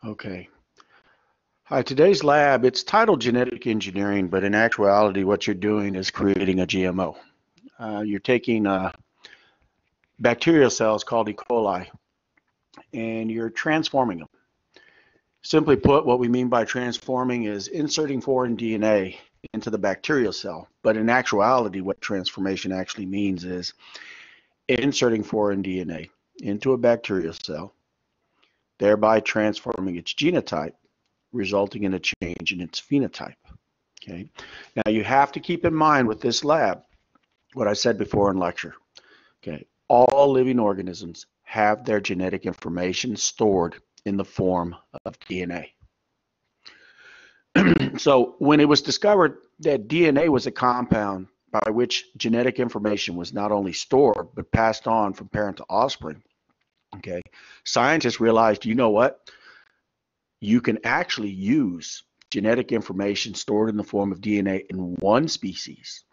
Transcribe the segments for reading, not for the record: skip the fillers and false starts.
Okay. Hi, today's lab, it's titled genetic engineering, but in actuality, what you're doing is creating a GMO. You're taking bacterial cells called E. coli, and you're transforming them. Simply put, what we mean by transforming is inserting foreign DNA into the bacterial cell. But in actuality, what transformation actually means is inserting foreign DNA into a bacterial cell, thereby transforming its genotype, resulting in a change in its phenotype. Okay. Now you have to keep in mind with this lab what I said before in lecture. Okay. All living organisms have their genetic information stored in the form of DNA. So when it was discovered that DNA was a compound by which genetic information was not only stored but passed on from parent to offspring, okay, scientists realized, you know what? You can actually use genetic information stored in the form of DNA in one species,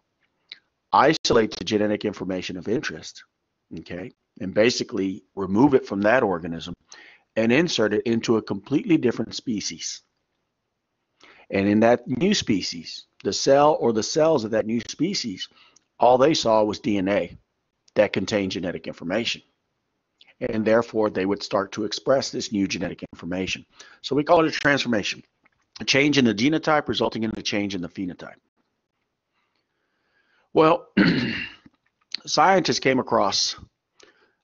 isolate the genetic information of interest, okay, and basically remove it from that organism and insert it into a completely different species. And in that new species, the cell or the cells of that new species, all they saw was DNA that contained genetic information. And therefore, they would start to express this new genetic information. So we call it a transformation, a change in the genotype resulting in a change in the phenotype. Well, scientists came across,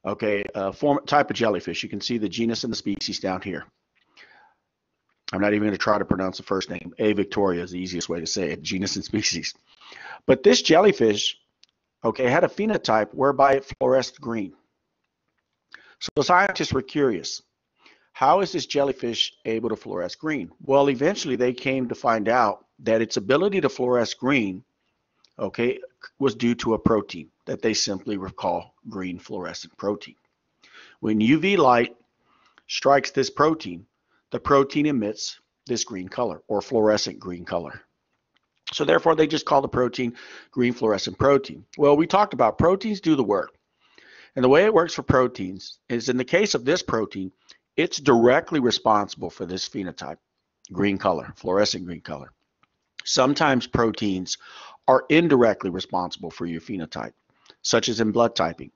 okay, a type of jellyfish. You can see the genus and the species down here. I'm not even going to try to pronounce the first name. A. victoria is the easiest way to say it, genus and species. But this jellyfish, okay, had a phenotype whereby it fluoresced green. So scientists were curious. How is this jellyfish able to fluoresce green? Well, eventually they came to find out that its ability to fluoresce green, okay, was due to a protein that they simply call green fluorescent protein. When UV light strikes this protein, the protein emits this green color or fluorescent green color. So therefore, they just call the protein green fluorescent protein. Well, we talked about proteins do the work. And the way it works for proteins is in the case of this protein, it's directly responsible for this phenotype, green color, fluorescent green color. Sometimes proteins are indirectly responsible for your phenotype, such as in blood typing.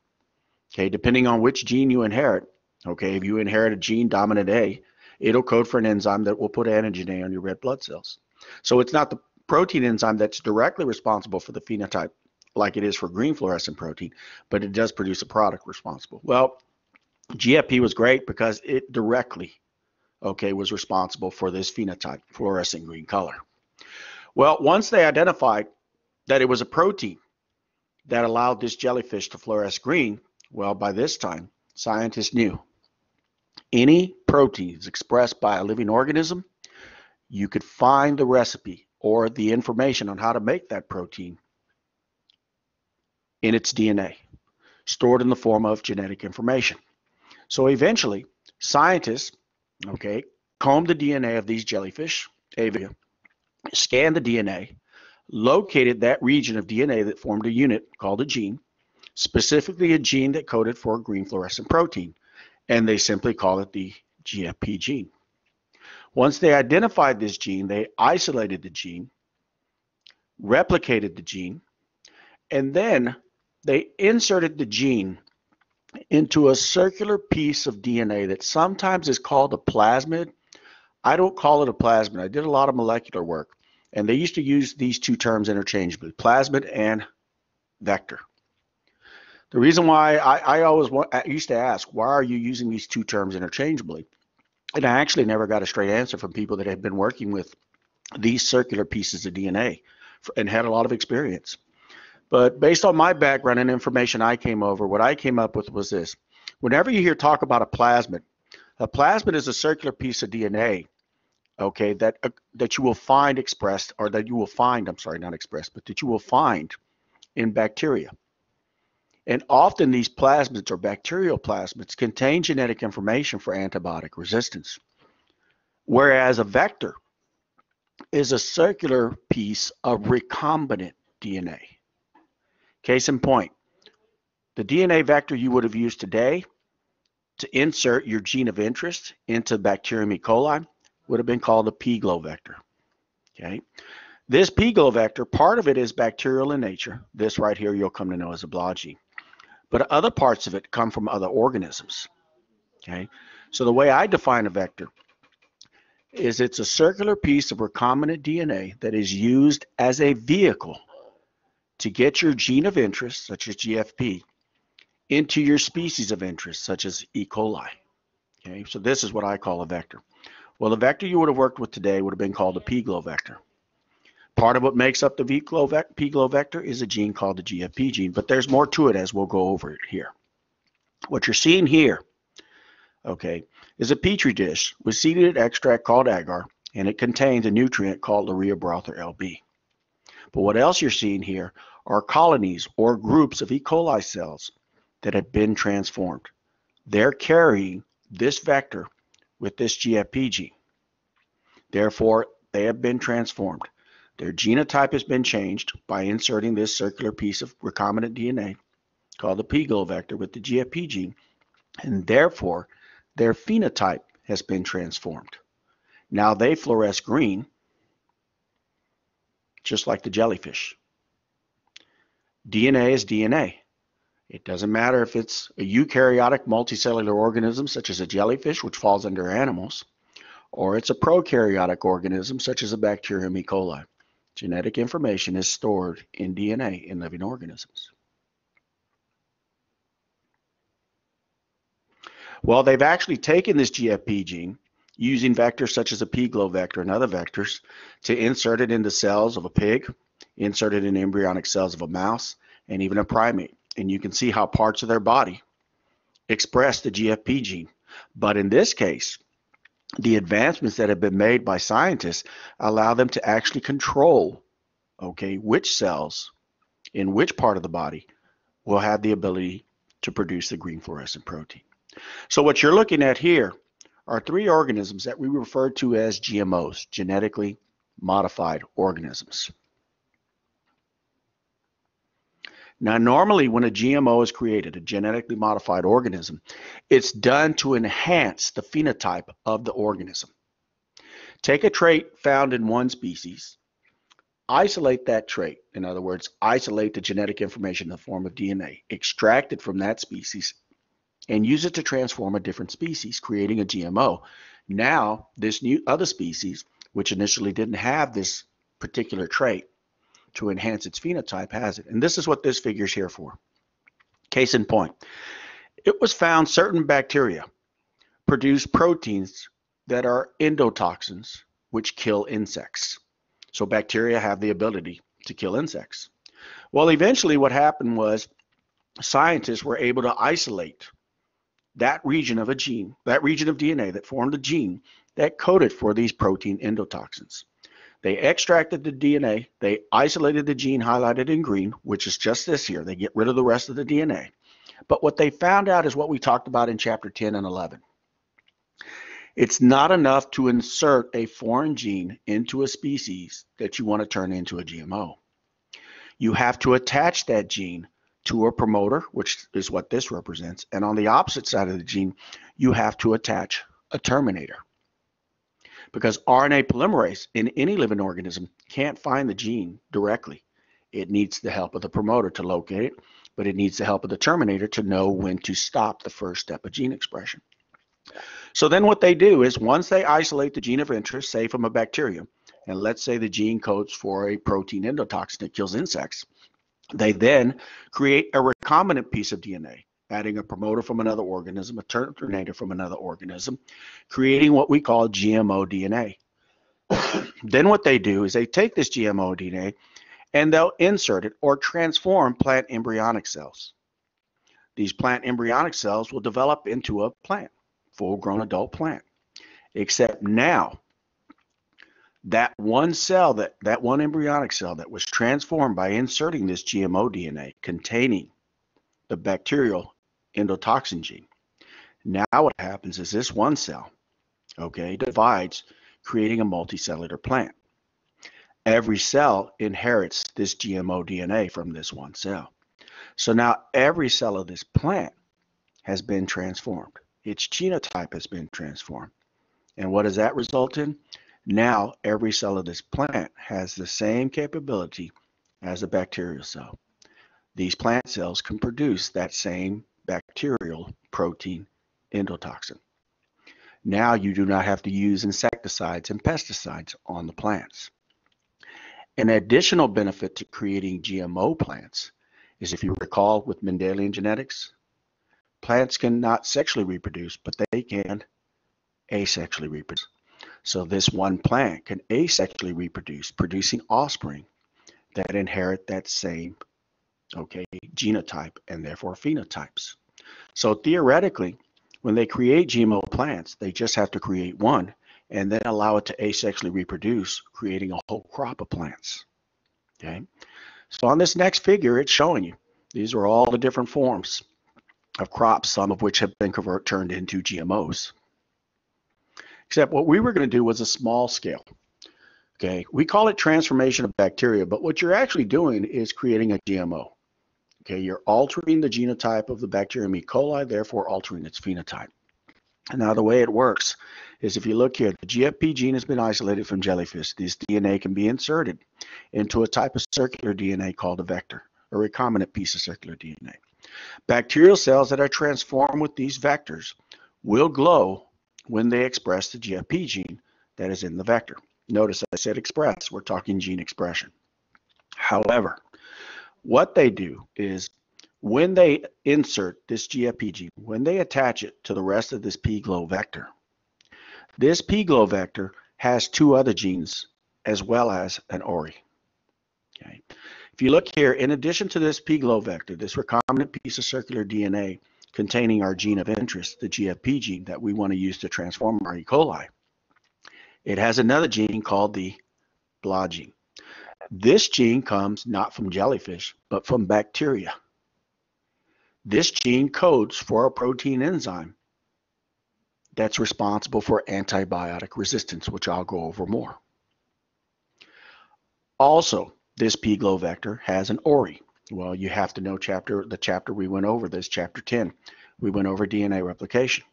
Okay, depending on which gene you inherit, okay, if you inherit a gene dominant A, it'll code for an enzyme that will put antigen A on your red blood cells. So it's not the protein enzyme that's directly responsible for the phenotype like it is for green fluorescent protein, but it does produce a product responsible. Well, GFP was great because it directly, okay, was responsible for this phenotype, fluorescent green color. Well, once they identified that it was a protein that allowed this jellyfish to fluoresce green, well, by this time, scientists knew any proteins expressed by a living organism, you could find the recipe or the information on how to make that protein in its DNA, stored in the form of genetic information. So eventually, scientists, okay, combed the DNA of these jellyfish, Avia, scanned the DNA, located that region of DNA that formed a unit called a gene, specifically a gene that coded for a green fluorescent protein, and they simply call it the GFP gene. Once they identified this gene, they isolated the gene, replicated the gene, and then they inserted the gene into a circular piece of DNA that sometimes is called a plasmid. I don't call it a plasmid. I did a lot of molecular work, and they used to use these two terms interchangeably, plasmid and vector. The reason why I used to ask, why are you using these two terms interchangeably? And I actually never got a straight answer from people that had been working with these circular pieces of DNA and had a lot of experience. But based on my background and information I came over, what I came up with was this. Whenever you hear talk about a plasmid is a circular piece of DNA, okay, that you will find expressed, or that you will find, I'm sorry, not expressed, but that you will find in bacteria. And often these plasmids or bacterial plasmids contain genetic information for antibiotic resistance. Whereas a vector is a circular piece of recombinant DNA. Case in point, the DNA vector you would have used today to insert your gene of interest into Bacterium E. coli would have been called a pGlow vector. Okay. This pGlow vector, part of it is bacterial in nature. This right here you'll come to know as a BLA gene. But other parts of it come from other organisms. Okay. So the way I define a vector is it's a circular piece of recombinant DNA that is used as a vehicle to get your gene of interest, such as GFP, into your species of interest, such as E. coli. Okay, so this is what I call a vector. Well, the vector you would have worked with today would have been called a pGlow vector. Part of what makes up the pGlow vector is a gene called the GFP gene, but there's more to it as we'll go over it here. What you're seeing here, okay, is a petri dish with seeded extract called agar, and it contains a nutrient called Urea Brother LB. But what else you're seeing here are colonies or groups of E. coli cells that have been transformed. They're carrying this vector with this GFP gene. Therefore, they have been transformed. Their genotype has been changed by inserting this circular piece of recombinant DNA called the pGlow vector with the GFP gene, and therefore their phenotype has been transformed. Now they fluoresce green, just like the jellyfish. DNA is DNA. It doesn't matter if it's a eukaryotic multicellular organism such as a jellyfish, which falls under animals, or it's a prokaryotic organism such as a Bacterium E. coli. Genetic information is stored in DNA in living organisms. Well, they've actually taken this GFP gene using vectors such as a pGlow vector and other vectors to insert it into cells of a pig, insert it in embryonic cells of a mouse, and even a primate. And you can see how parts of their body express the GFP gene. But in this case, the advancements that have been made by scientists allow them to actually control, okay, which cells in which part of the body will have the ability to produce the green fluorescent protein. So what you're looking at here are three organisms that we refer to as GMOs, genetically modified organisms. Now, normally when a GMO is created, a genetically modified organism, it's done to enhance the phenotype of the organism. Take a trait found in one species, isolate that trait, in other words, isolate the genetic information in the form of DNA, extract it from that species, and use it to transform a different species, creating a GMO. Now, this new other species, which initially didn't have this particular trait to enhance its phenotype, has it. And this is what this figure is here for. Case in point, it was found certain bacteria produce proteins that are endotoxins, which kill insects. So bacteria have the ability to kill insects. Well, eventually what happened was scientists were able to isolate that region of a gene, that region of DNA that formed a gene that coded for these protein endotoxins. They extracted the DNA, they isolated the gene highlighted in green, which is just this here. They get rid of the rest of the DNA. But what they found out is what we talked about in chapter 10 and 11. It's not enough to insert a foreign gene into a species that you want to turn into a GMO. You have to attach that gene to a promoter, which is what this represents, and on the opposite side of the gene, you have to attach a terminator. Because RNA polymerase in any living organism can't find the gene directly. It needs the help of the promoter to locate it, but it needs the help of the terminator to know when to stop the first step of gene expression. So then what they do is once they isolate the gene of interest, say from a bacterium, and let's say the gene codes for a protein endotoxin that kills insects, they then create a recombinant piece of DNA, adding a promoter from another organism, a terminator from another organism, creating what we call GMO DNA. Then what they do is they take this GMO DNA and they'll insert it or transform plant embryonic cells. These plant embryonic cells will develop into a plant, full-grown adult plant. Except now, that one cell, that one embryonic cell that was transformed by inserting this GMO DNA containing the bacterial endotoxin gene. Now what happens is this one cell, okay, divides, creating a multicellular plant. Every cell inherits this GMO DNA from this one cell. So now every cell of this plant has been transformed. its genotype has been transformed. And what does that result in? Now, every cell of this plant has the same capability as a bacterial cell. These plant cells can produce that same bacterial protein endotoxin. Now you do not have to use insecticides and pesticides on the plants. An additional benefit to creating GMO plants is, if you recall with Mendelian genetics, plants cannot sexually reproduce, but they can asexually reproduce. So this one plant can asexually reproduce, producing offspring that inherit that same genotype and therefore phenotypes. So theoretically, when they create GMO plants, they just have to create one and then allow it to asexually reproduce, creating a whole crop of plants. Okay. So on this next figure, it's showing you these are all the different forms of crops, some of which have been turned into GMOs. Except what we were going to do was a small scale. Okay, we call it transformation of bacteria, but what you're actually doing is creating a GMO. Okay, you're altering the genotype of the bacterium E. coli, therefore altering its phenotype. And now the way it works is, if you look here, the GFP gene has been isolated from jellyfish. This DNA can be inserted into a type of circular DNA called a vector, a recombinant piece of circular DNA. Bacterial cells that are transformed with these vectors will glow when they express the GFP gene that is in the vector. Notice I said express, we're talking gene expression. However, what they do is, when they insert this GFP gene, when they attach it to the rest of this pGlow vector, this pGlow vector has two other genes as well as an ORI. Okay. If you look here, in addition to this pGlow vector, this recombinant piece of circular DNA containing our gene of interest, the GFP gene that we want to use to transform our E. coli, it has another gene called the BLA gene. This gene comes not from jellyfish, but from bacteria. This gene codes for a protein enzyme that's responsible for antibiotic resistance, which I'll go over more. Also, this pGlow vector has an ORI. Well, you have to know the chapter we went over this, chapter 10. We went over DNA replication.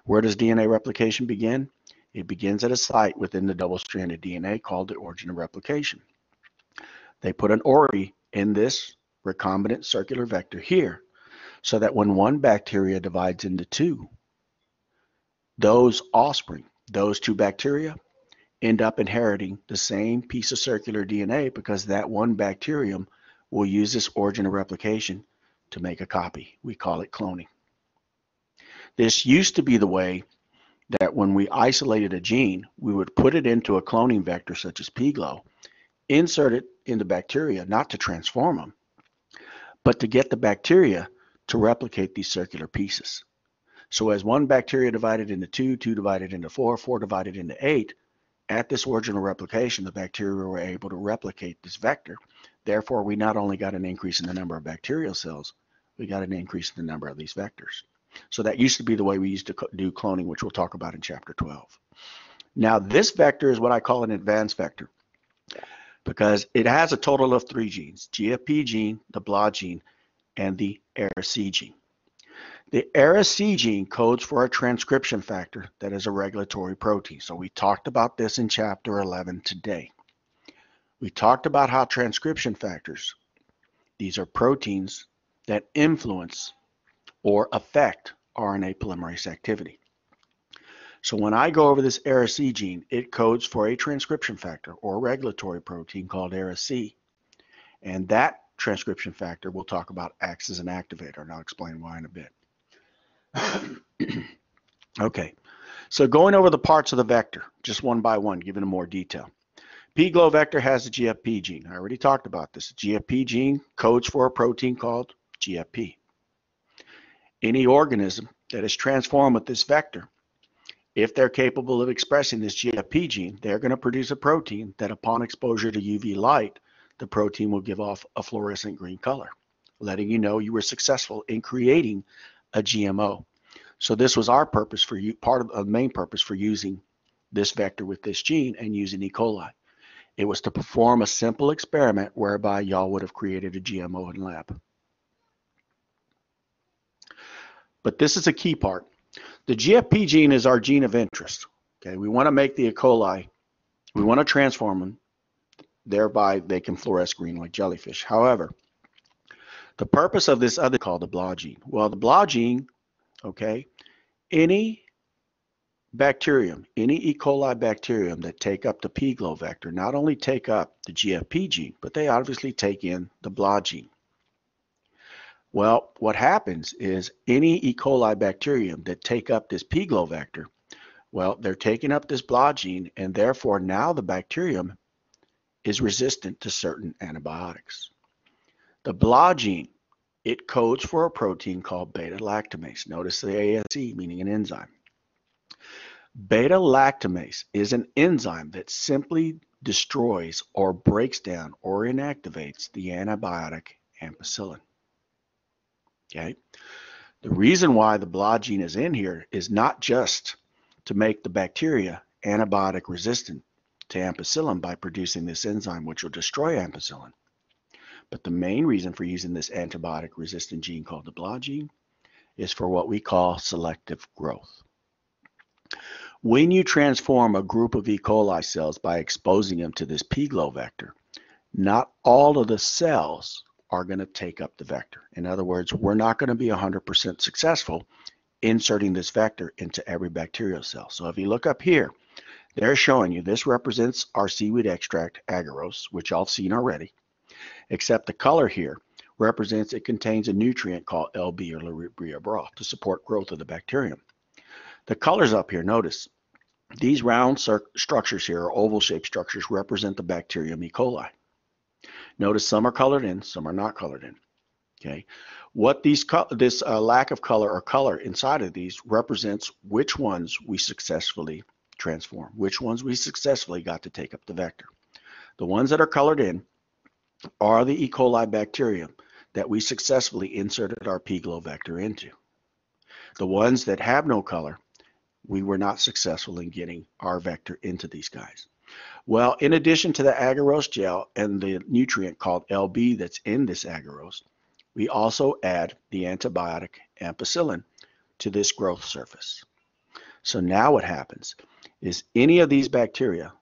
Where does DNA replication begin? It begins at a site within the double-stranded DNA called the origin of replication. They put an ORI in this recombinant circular vector here, so that when one bacteria divides into two, those offspring, those two bacteria, end up inheriting the same piece of circular DNA, because that one bacterium will use this origin of replication to make a copy. We call it cloning. This used to be the way that when we isolated a gene, we would put it into a cloning vector such as pGlow, insert it into bacteria, not to transform them, but to get the bacteria to replicate these circular pieces. So as one bacteria divided into two, two divided into four, four divided into eight, at this original replication, the bacteria were able to replicate this vector. Therefore, we not only got an increase in the number of bacterial cells, we got an increase in the number of these vectors. So that used to be the way we used to do cloning, which we'll talk about in chapter 12. Now, this vector is what I call an advanced vector, because it has a total of 3 genes: GFP gene, the BLA gene, and the ARIC gene. The ARIC gene codes for a transcription factor that is a regulatory protein. So we talked about this in chapter 11 today. We talked about how transcription factors, these are proteins that influence or affect RNA polymerase activity. So when I go over this ARIC gene, it codes for a transcription factor or regulatory protein called ARIC. And that transcription factor we'll talk about acts as an activator, and I'll explain why in a bit. Okay, so going over the parts of the vector, just one by one, giving them more detail. pGlow vector has the GFP gene. I already talked about this. The GFP gene codes for a protein called GFP. Any organism that is transformed with this vector, if they're capable of expressing this GFP gene, they're going to produce a protein that, upon exposure to UV light, the protein will give off a fluorescent green color, letting you know you were successful in creating a GMO. So this was our purpose for you, part of the main purpose for using this vector with this gene and using E. coli. It was to perform a simple experiment whereby y'all would have created a GMO in lab. But this is a key part. The GFP gene is our gene of interest. Okay, we want to make the E. coli, we want to transform them, thereby they can fluoresce green like jellyfish. However, the purpose of this other called the BLA gene. Well, the BLA gene, okay, any bacterium, any E. coli bacterium that take up the pGlo vector not only take up the GFP gene, but they obviously take in the BLA gene. Well, what happens is any E. coli bacterium that take up this pGlo vector, well, they're taking up this BLA gene, and therefore now the bacterium is resistant to certain antibiotics. The BLA gene, it codes for a protein called beta-lactamase. Notice the ASE, meaning an enzyme. Beta-lactamase is an enzyme that simply destroys or breaks down or inactivates the antibiotic ampicillin. Okay? The reason why the BLA gene is in here is not just to make the bacteria antibiotic resistant to ampicillin by producing this enzyme which will destroy ampicillin. But the main reason for using this antibiotic resistant gene called the BLA gene is for what we call selective growth. When you transform a group of E. coli cells by exposing them to this pGlo vector, not all of the cells are going to take up the vector. In other words, we're not going to be 100% successful inserting this vector into every bacterial cell. So if you look up here, they're showing you this represents our seaweed extract agarose, which y'all have seen already, except the color here represents it contains a nutrient called LB or Laribbria broth to support growth of the bacterium. The colors up here, notice these round structures here, or oval-shaped structures, represent the bacterium E. coli. Notice some are colored in, some are not colored in. Okay, what this lack of color or color inside of these represents which ones we successfully transform, which ones we successfully got to take up the vector. The ones that are colored in are the E. coli bacterium that we successfully inserted our pGlo vector into. The ones that have no color, we were not successful in getting our vector into these guys. Well, in addition to the agarose gel and the nutrient called LB that's in this agarose, we also add the antibiotic ampicillin to this growth surface. So now what happens is any of these bacteria,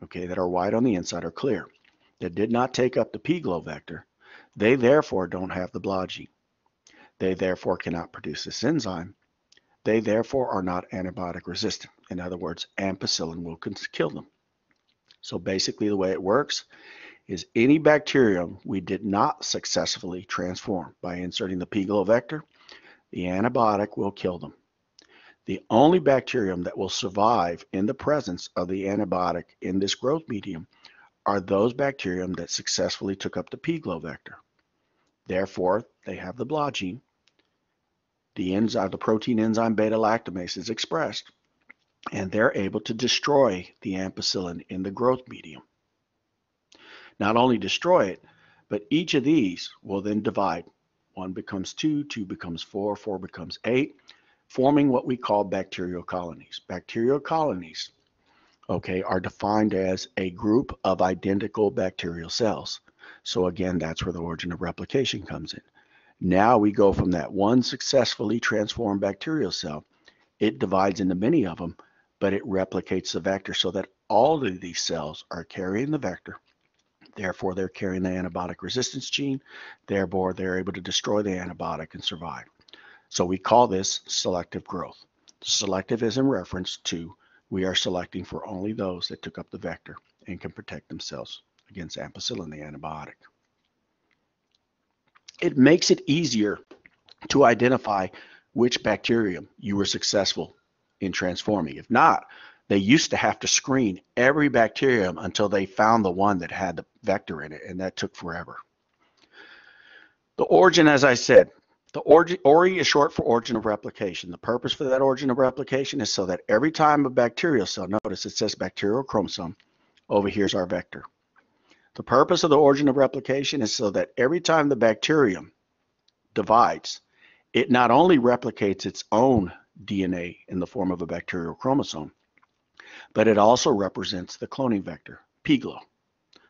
okay, that are white on the inside or clear, that did not take up the pGlo vector, they therefore don't have the BLA gene. They therefore cannot produce this enzyme. They therefore are not antibiotic resistant. In other words, ampicillin will kill them. So basically the way it works is any bacterium we did not successfully transform by inserting the pGlo vector, the antibiotic will kill them. The only bacterium that will survive in the presence of the antibiotic in this growth medium are those bacterium that successfully took up the pGlo vector. Therefore, they have the BLA gene. The enzyme, the protein enzyme beta-lactamase is expressed, and they're able to destroy the ampicillin in the growth medium. Not only destroy it, but each of these will then divide. 1 becomes 2, 2 becomes 4, 4 becomes 8, forming what we call bacterial colonies. Bacterial colonies, okay, are defined as a group of identical bacterial cells. So again, that's where the origin of replication comes in. Now we go from that one successfully transformed bacterial cell, it divides into many of them, but it replicates the vector so that all of these cells are carrying the vector. Therefore, they're carrying the antibiotic resistance gene. Therefore, they're able to destroy the antibiotic and survive. So we call this selective growth. Selective is in reference to we are selecting for only those that took up the vector and can protect themselves against ampicillin, the antibiotic. It makes it easier to identify which bacterium you were successful in transforming. If not, they used to have to screen every bacterium until they found the one that had the vector in it, and that took forever. The origin, as I said, the ORI is short for origin of replication. The purpose for that origin of replication is so that every time a bacterial cell, notice it says bacterial chromosome, over here's our vector. The purpose of the origin of replication is so that every time the bacterium divides, it not only replicates its own DNA in the form of a bacterial chromosome, but it also represents the cloning vector, pGlo.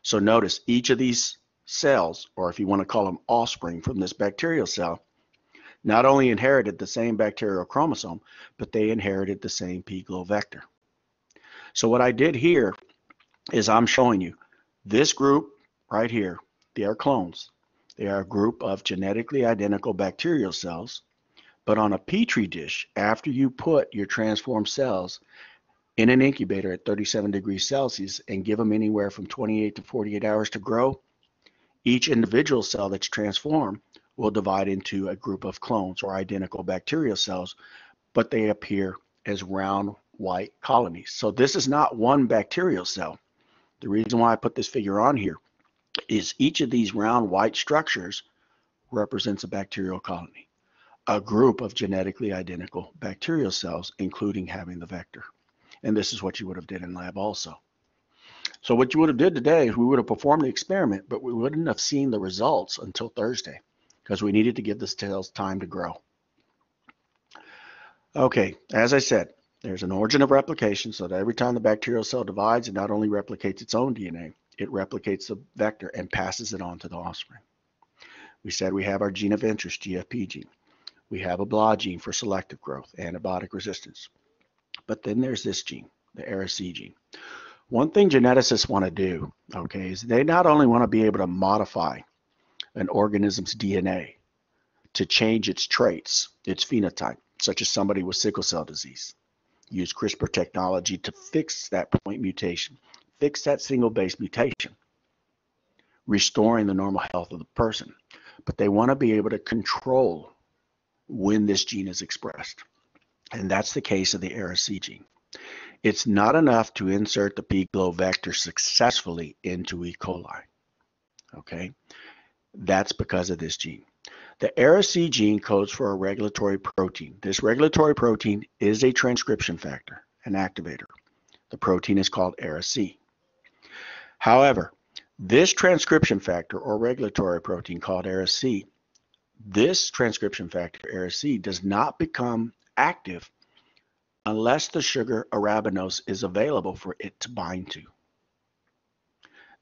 So notice each of these cells, or if you want to call them offspring from this bacterial cell, not only inherited the same bacterial chromosome, but they inherited the same pGlo vector. So what I did here is I'm showing you this group right here. They are clones. They are a group of genetically identical bacterial cells, but on a petri dish, after you put your transformed cells in an incubator at 37 degrees Celsius and give them anywhere from 28 to 48 hours to grow, each individual cell that's transformed will divide into a group of clones or identical bacterial cells, but they appear as round white colonies. So this is not one bacterial cell. The reason why I put this figure on here is each of these round white structures represents a bacterial colony, a group of genetically identical bacterial cells, including having the vector. And this is what you would have did in lab also. So what you would have did today is we would have performed the experiment, but we wouldn't have seen the results until Thursday because we needed to give the cells time to grow. Okay, as I said, there's an origin of replication, so that every time the bacterial cell divides, it not only replicates its own DNA, it replicates the vector and passes it on to the offspring. We said we have our gene of interest, GFP gene. We have a BLA gene for selective growth, antibiotic resistance. But then there's this gene, the ARIC gene. One thing geneticists want to do, okay, is they not only want to be able to modify an organism's DNA to change its traits, its phenotype, such as somebody with sickle cell disease. Use CRISPR technology to fix that point mutation, fix that single base mutation, restoring the normal health of the person. But they want to be able to control when this gene is expressed. And that's the case of the ARIC gene. It's not enough to insert the pGlo vector successfully into E. coli. Okay, that's because of this gene. The ARIC gene codes for a regulatory protein. This regulatory protein is a transcription factor, an activator. The protein is called ARIC. However, this transcription factor or regulatory protein called ARIC, this transcription factor, ARIC, does not become active unless the sugar arabinose is available for it to bind to.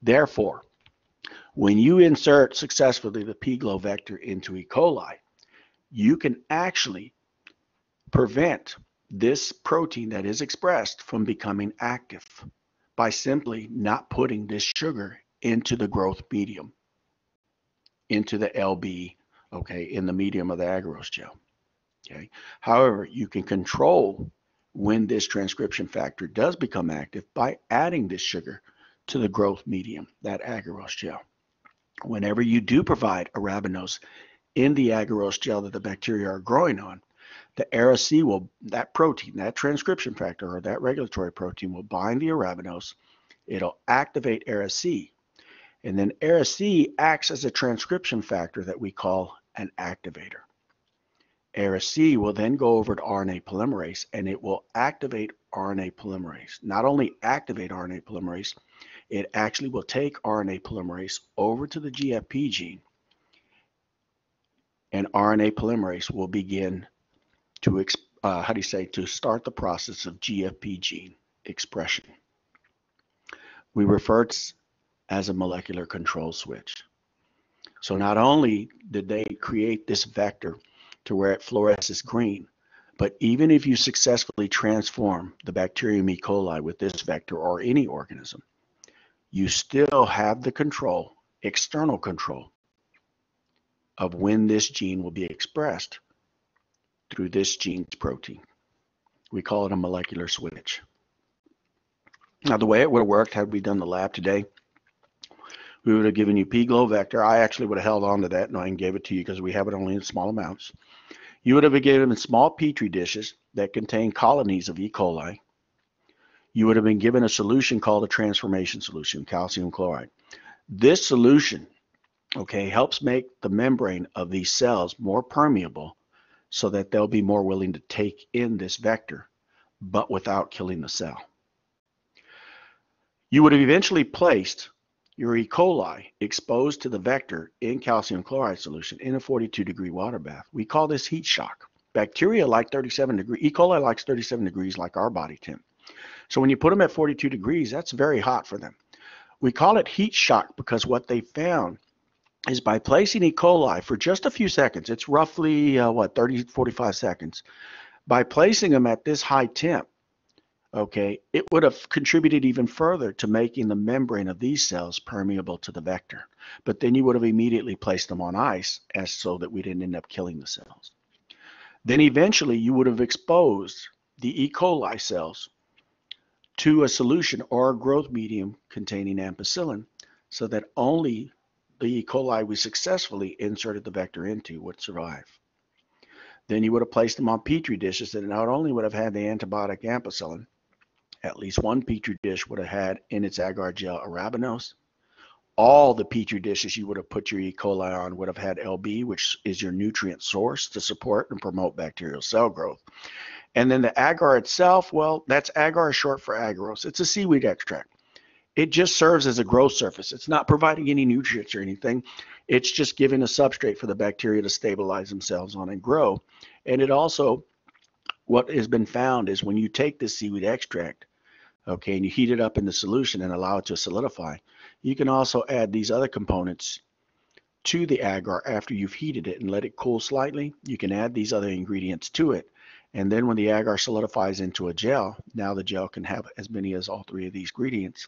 Therefore, when you insert successfully the pGlo vector into E. coli, you can actually prevent this protein that is expressed from becoming active by simply not putting this sugar into the growth medium, into the LB, okay, in the medium of the agarose gel. Okay. However, you can control when this transcription factor does become active by adding this sugar to the growth medium, that agarose gel. Whenever you do provide arabinose in the agarose gel that the bacteria are growing on, the ARIC will, that protein, that transcription factor or that regulatory protein will bind the arabinose. It'll activate ARIC, and then ARIC acts as a transcription factor that we call an activator. ARIC will then go over to RNA polymerase and it will activate RNA polymerase. Not only activate RNA polymerase, it actually will take RNA polymerase over to the GFP gene, and RNA polymerase will begin to, to start the process of GFP gene expression. We refer to it as a molecular control switch. So not only did they create this vector to where it fluoresces green, but even if you successfully transform the bacterium E. coli with this vector or any organism, you still have the control, external control, of when this gene will be expressed through this gene's protein. We call it a molecular switch. Now, the way it would have worked had we done the lab today, we would have given you pGlo vector. I actually would have held on to that and gave it to you because we have it only in small amounts. You would have been given small petri dishes that contain colonies of E. coli. You would have been given a solution called a transformation solution, calcium chloride. This solution, okay, helps make the membrane of these cells more permeable so that they'll be more willing to take in this vector, but without killing the cell. You would have eventually placed your E. coli exposed to the vector in calcium chloride solution in a 42-degree water bath. We call this heat shock. Bacteria like 37 degrees. E. coli likes 37 degrees like our body temp. So when you put them at 42 degrees, that's very hot for them. We call it heat shock because what they found is by placing E. coli for just a few seconds. It's roughly, 30, 45 seconds. By placing them at this high temp, okay, it would have contributed even further to making the membrane of these cells permeable to the vector. But then you would have immediately placed them on ice as so that we didn't end up killing the cells. Then eventually you would have exposed the E. coli cells to a solution or a growth medium containing ampicillin so that only the E. coli we successfully inserted the vector into would survive. Then you would have placed them on petri dishes that not only would have had the antibiotic ampicillin, at least one petri dish would have had in its agar gel arabinose. All the petri dishes you would have put your E. coli on would have had LB, which is your nutrient source to support and promote bacterial cell growth. And then the agar itself, well, that's agar short for agarose. It's a seaweed extract. It just serves as a growth surface. It's not providing any nutrients or anything. It's just giving a substrate for the bacteria to stabilize themselves on and grow. And it also, what has been found is when you take this seaweed extract, okay, and you heat it up in the solution and allow it to solidify, you can also add these other components to the agar after you've heated it and let it cool slightly. You can add these other ingredients to it. And then when the agar solidifies into a gel, now the gel can have as many as all three of these ingredients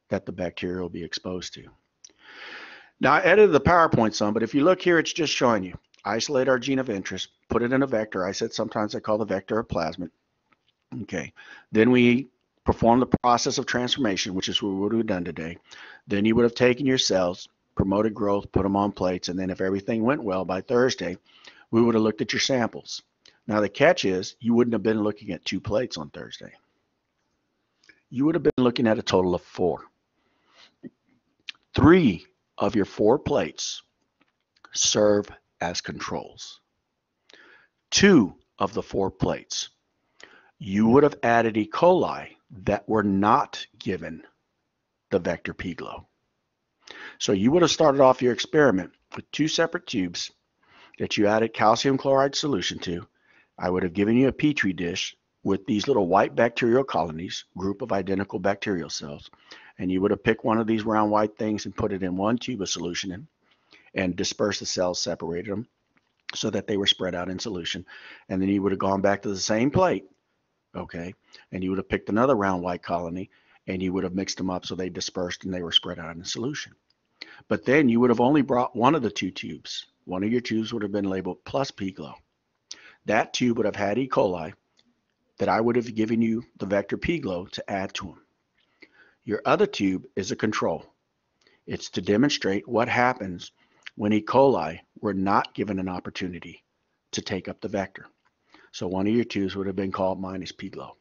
that the bacteria will be exposed to. Now I edited the PowerPoint some, but if you look here, it's just showing you. Isolate our gene of interest, put it in a vector. I said sometimes I call the vector a plasmid. Okay. Then we perform the process of transformation, which is what we would have done today. Then you would have taken your cells, promoted growth, put them on plates, and then if everything went well by Thursday, we would have looked at your samples. Now the catch is you wouldn't have been looking at 2 plates on Thursday. You would have been looking at a total of 4. 3 of your 4 plates serve as controls. 2 of the 4 plates, you would have added E. coli that were not given the vector pGlow. So you would have started off your experiment with 2 separate tubes that you added calcium chloride solution to. I would have given you a petri dish with these little white bacterial colonies, group of identical bacterial cells, and you would have picked one of these round white things and put it in one tube of solution in, and dispersed the cells, separated them so that they were spread out in solution. And then you would have gone back to the same plate, okay, and you would have picked another round white colony and you would have mixed them up so they dispersed and they were spread out in solution. But then you would have only brought one of the 2 tubes. One of your tubes would have been labeled plus pGlow. That tube would have had E. coli that I would have given you the vector pGlow to add to them. Your other tube is a control. It's to demonstrate what happens when E. coli were not given an opportunity to take up the vector. So one of your tubes would have been called minus pGlow.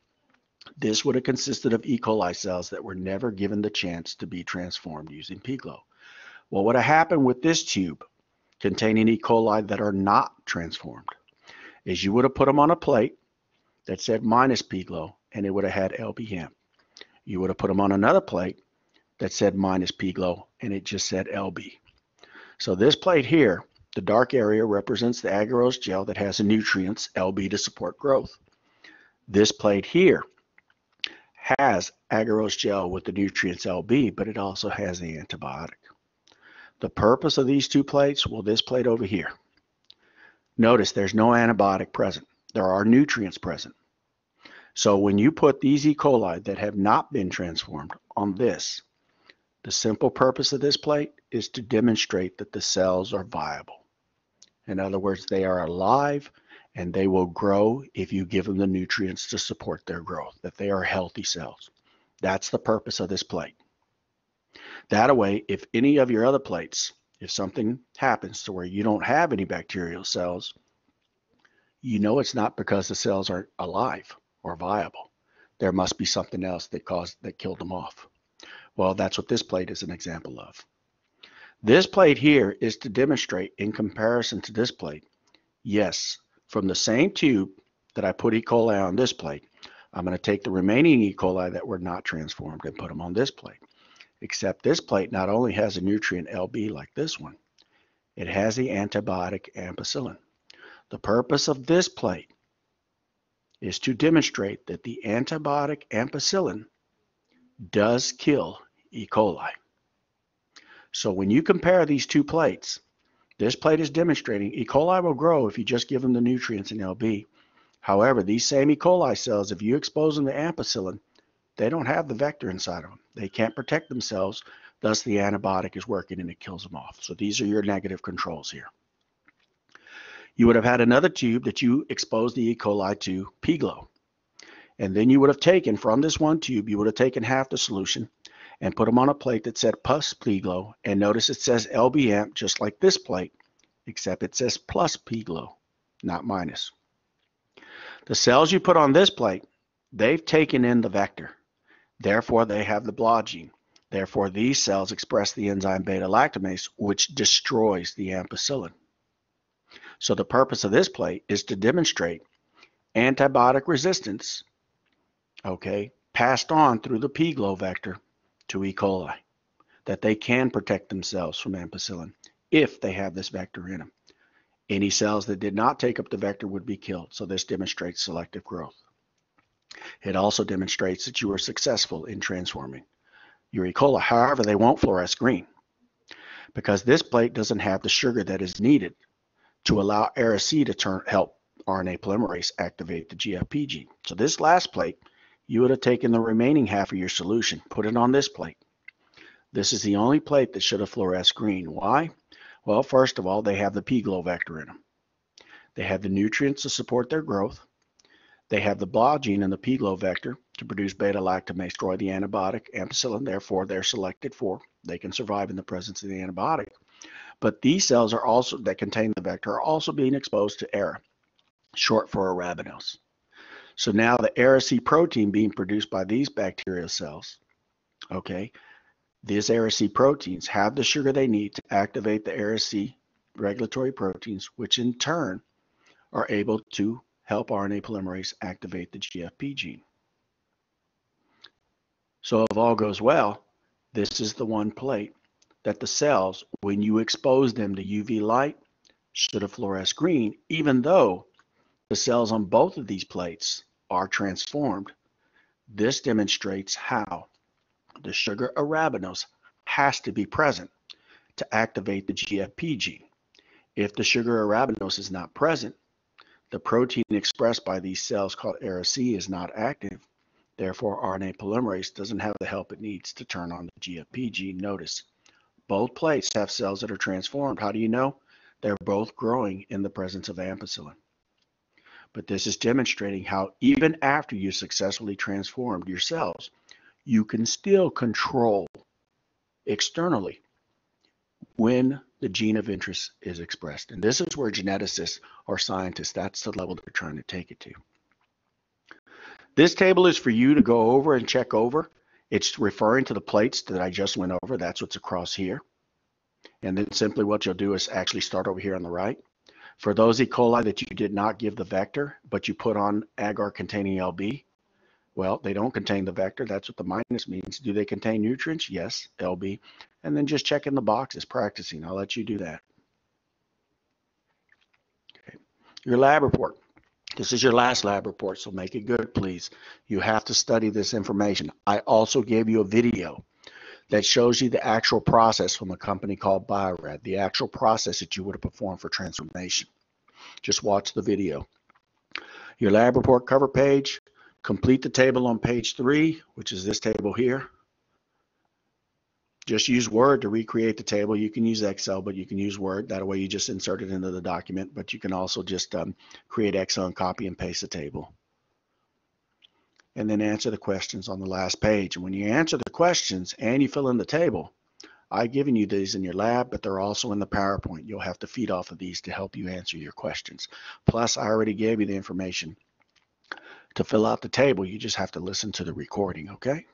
This would have consisted of E. coli cells that were never given the chance to be transformed using pGlow. Well, what would have happened with this tube containing E. coli that are not transformed is you would have put them on a plate that said minus pGlow and it would have had LBM. You would have put them on another plate that said minus pGlow and it just said LB. So this plate here, the dark area represents the agarose gel that has the nutrients LB to support growth. This plate here has agarose gel with the nutrients LB, but it also has the antibiotic. The purpose of these 2 plates, well, this plate over here. Notice there's no antibiotic present. There are nutrients present. So when you put these E. coli that have not been transformed on this, the simple purpose of this plate is to demonstrate that the cells are viable. In other words, they are alive and they will grow if you give them the nutrients to support their growth, that they are healthy cells. That's the purpose of this plate. That way, if any of your other plates, if something happens to where you don't have any bacterial cells, you know it's not because the cells aren't alive or viable. There must be something else that killed them off. Well, that's what this plate is an example of. This plate here is to demonstrate in comparison to this plate, yes, from the same tube that I put E. coli on this plate, I'm going to take the remaining E. coli that were not transformed and put them on this plate. Except this plate not only has a nutrient LB like this one, it has the antibiotic ampicillin. The purpose of this plate is to demonstrate that the antibiotic ampicillin does kill E. coli. So when you compare these two plates, this plate is demonstrating E. coli will grow if you just give them the nutrients in LB. However, these same E. coli cells, if you expose them to ampicillin, they don't have the vector inside of them. They can't protect themselves. Thus, the antibiotic is working and it kills them off. So these are your negative controls here. You would have had another tube that you exposed the E. coli to P-Glow. And then you would have taken, from this one tube, you would have taken half the solution and put them on a plate that said plus P-Glow. And notice it says LB-AMP just like this plate, except it says plus P-Glow, not minus. The cells you put on this plate, they've taken in the vector. Therefore, they have the BLA gene. Therefore, these cells express the enzyme beta-lactamase, which destroys the ampicillin. So the purpose of this plate is to demonstrate antibiotic resistance, okay, passed on through the P-Glow vector to E. coli, that they can protect themselves from ampicillin if they have this vector in them. Any cells that did not take up the vector would be killed, so this demonstrates selective growth. It also demonstrates that you were successful in transforming your E. coli. However, they won't fluoresce green because this plate doesn't have the sugar that is needed to allow Ara-C to help RNA polymerase activate the GFP gene. So this last plate, you would have taken the remaining half of your solution, put it on this plate. This is the only plate that should have fluoresced green. Why? Well, first of all, they have the P-Glow vector in them. They have the nutrients to support their growth. They have the BLA gene and the P-Glow vector to produce beta-lactamase, destroy the antibiotic, ampicillin. Therefore, they're selected for. They can survive in the presence of the antibiotic. But these cells are also that contain the vector are also being exposed to ARA, short for arabinose. So now the Ara-C protein being produced by these bacterial cells, okay, these Ara-C proteins have the sugar they need to activate the Ara-C regulatory proteins, which in turn are able to help RNA polymerase activate the GFP gene. So if all goes well, this is the one plate that the cells, when you expose them to UV light, should have fluoresced green, even though the cells on both of these plates are transformed. This demonstrates how the sugar arabinose has to be present to activate the GFP gene. If the sugar arabinose is not present, the protein expressed by these cells called Ara-C is not active. Therefore, RNA polymerase doesn't have the help it needs to turn on the GFP gene. Notice, both plates have cells that are transformed. How do you know? They're both growing in the presence of ampicillin. But this is demonstrating how even after you successfully transformed your cells, you can still control externally when the gene of interest is expressed. And this is where geneticists or scientists, that's the level they're trying to take it to. This table is for you to go over and check over. It's referring to the plates that I just went over. That's what's across here. And then simply what you'll do is actually start over here on the right. For those E. coli that you did not give the vector, but you put on agar containing LB, well, they don't contain the vector. That's what the minus means. Do they contain nutrients? Yes, LB. And then just check in the boxes, practicing. I'll let you do that. Okay. Your lab report. This is your last lab report, so make it good, please. You have to study this information. I also gave you a video that shows you the actual process from a company called Bio-Rad, the actual process that you would have performed for transformation. Just watch the video. Your lab report cover page, complete the table on page 3, which is this table here. Just use Word to recreate the table. You can use Excel, but you can use Word. That way you just insert it into the document, but you can also just create Excel and copy and paste the table. And then answer the questions on the last page. And when you answer the questions and you fill in the table, I've given you these in your lab, but they're also in the PowerPoint. You'll have to feed off of these to help you answer your questions. Plus, I already gave you the information to fill out the table. You just have to listen to the recording, okay?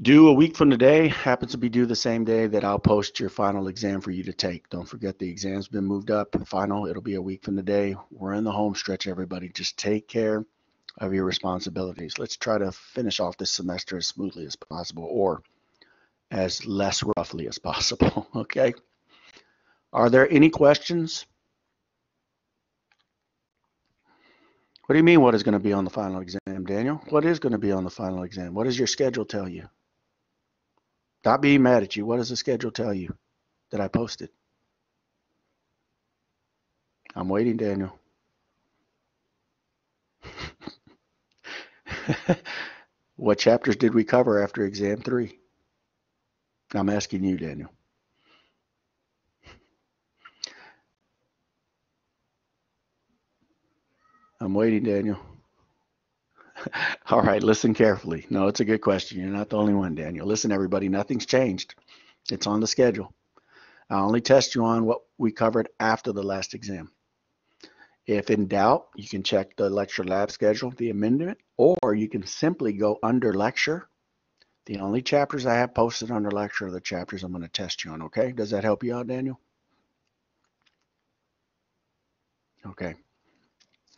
Due a week from today, happens to be due the same day that I'll post your final exam for you to take. Don't forget the exam's been moved up. Final, it'll be a week from today. We're in the home stretch, everybody. Just take care of your responsibilities. Let's try to finish off this semester as smoothly as possible, or as less roughly as possible, okay? Are there any questions? What do you mean, what is going to be on the final exam, Daniel? What is going to be on the final exam? What does your schedule tell you? Stop being mad at you. What does the schedule tell you that I posted? I'm waiting, Daniel. What chapters did we cover after exam 3? I'm asking you, Daniel. I'm waiting, Daniel. All right, listen carefully. No, it's a good question. You're not the only one, Daniel. Listen, everybody, nothing's changed. It's on the schedule. I only test you on what we covered after the last exam. If in doubt, you can check the lecture lab schedule, the amendment, or you can simply go under lecture. The only chapters I have posted under lecture are the chapters I'm going to test you on, okay? Does that help you out, Daniel? Okay.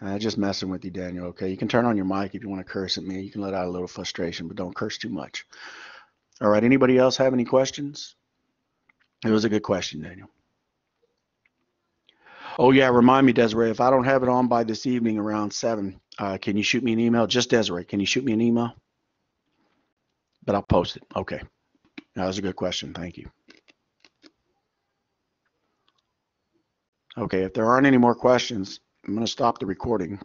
I'm just messing with you, Daniel, okay? You can turn on your mic if you want to curse at me. You can let out a little frustration, but don't curse too much. All right, anybody else have any questions? It was a good question, Daniel. Oh, yeah, remind me, Desiree, if I don't have it on by this evening around 7, can you shoot me an email? Just Desiree, can you shoot me an email? But I'll post it. Okay. That was a good question. Thank you. Okay, if there aren't any more questions, I'm going to stop the recording.